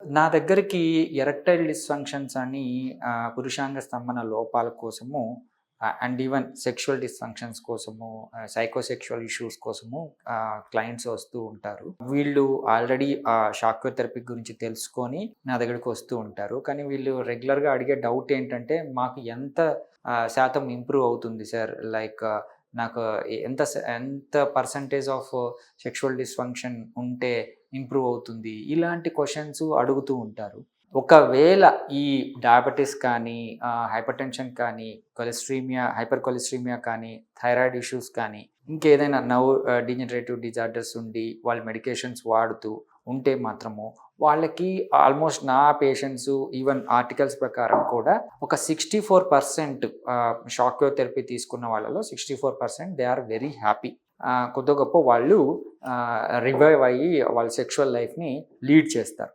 నా దగ్గరికి erectile dysfunctions అని పురుషాంగ స్తంభన లోపాల కోసము అండ్ ఈవెన్ సెక్షువల్ డిస్‌ఫంక్షన్స్ కోసము సైకోసెక్షువల్ ఇష్యూస్ కోసము క్లయింట్స్ వస్తూ ఉంటారు. వీళ్ళు ఆల్రెడీ షాక్ థెరపీ గురించి తెలుసుకొని నా దగ్గరికి వస్తూ ఉంటారు. కానీ వీళ్ళు రెగ్యులర్‌గా అడిగే డౌట్ ఏంటంటే, మాకు ఎంత శాతం ఇంప్రూవ్ అవుతుంది సార్? లైక్ నాకు ఎంత పర్సెంటేజ్ ఆఫ్ సెక్షువల్ డిస్‌ఫంక్షన్ ఉంటే ఇంప్రూవ్ అవుతుంది? ఇలాంటి క్వెషన్స్ అడుగుతూ ఉంటారు. ఒకవేళ ఈ డయాబెటిస్ కానీ, హైపర్‌టెన్షన్ కానీ, హైపర్ కొలెస్ట్రీమియా కానీ, థైరాయిడ్ ఇష్యూస్ కానీ, ఇంకేదైనా డీజనరేటివ్ డిజార్డర్స్ ఉండి వాళ్ళు మెడికేషన్స్ వాడుతూ ఉంటే మాత్రము వాళ్ళకి ఆల్మోస్ట్ నా పేషెంట్స్ ఈవెన్ ఆర్టికల్స్ ప్రకారం కూడా ఒక 64% షాక్ వేవ్ థెరపీ తీసుకున్న వాళ్ళలో 64% దే ఆర్ వెరీ హ్యాపీ. కొద్దో గొప్పో వాళ్ళు రివైవ్ అయ్యి వాళ్ళ సెక్షువల్ లైఫ్‌ని లీడ్ చేస్తారు.